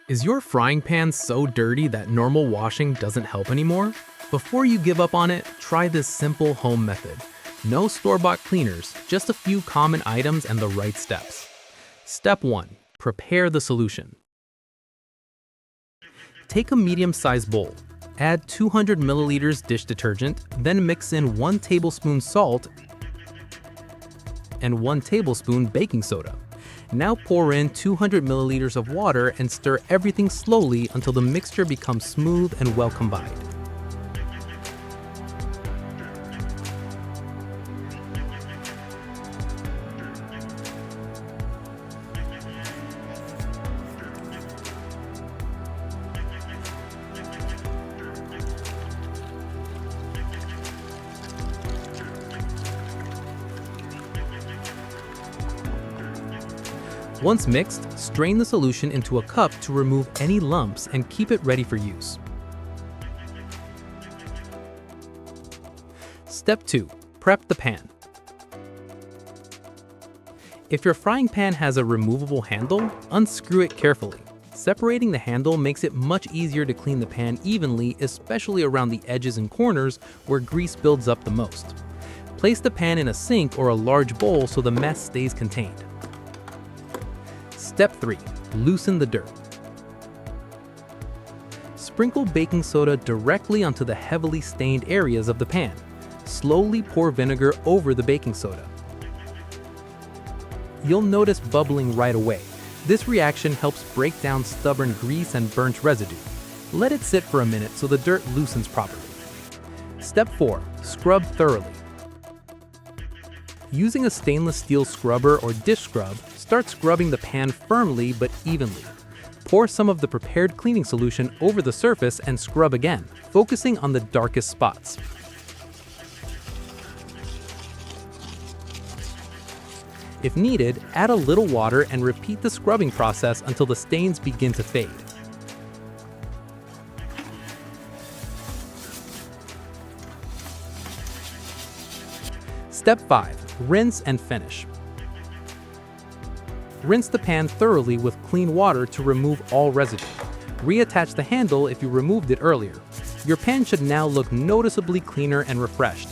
Is your frying pan so dirty that normal washing doesn't help anymore? Before you give up on it, try this simple home method. No store-bought cleaners, just a few common items and the right steps. Step 1. Prepare the solution. Take a medium-sized bowl. Add 200 milliliters dish detergent, then mix in 1 tablespoon salt and 1 tablespoon baking soda. Now pour in 200 milliliters of water and stir everything slowly until the mixture becomes smooth and well combined. Once mixed, strain the solution into a cup to remove any lumps and keep it ready for use. Step 2. Prep the pan. If your frying pan has a removable handle, unscrew it carefully. Separating the handle makes it much easier to clean the pan evenly, especially around the edges and corners where grease builds up the most. Place the pan in a sink or a large bowl so the mess stays contained. Step 3. Loosen the dirt. Sprinkle baking soda directly onto the heavily stained areas of the pan. Slowly pour vinegar over the baking soda. You'll notice bubbling right away. This reaction helps break down stubborn grease and burnt residue. Let it sit for a minute so the dirt loosens properly. Step 4. Scrub thoroughly. Using a stainless steel scrubber or dish scrub, start scrubbing the pan firmly but evenly. Pour some of the prepared cleaning solution over the surface and scrub again, focusing on the darkest spots. If needed, add a little water and repeat the scrubbing process until the stains begin to fade. Step 5. Rinse and finish. Rinse the pan thoroughly with clean water to remove all residue. Reattach the handle if you removed it earlier. Your pan should now look noticeably cleaner and refreshed.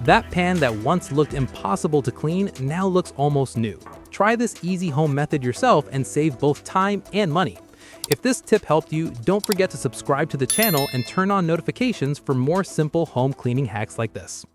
That pan that once looked impossible to clean now looks almost new. Try this easy home method yourself and save both time and money. If this tip helped you, don't forget to subscribe to the channel and turn on notifications for more simple home cleaning hacks like this.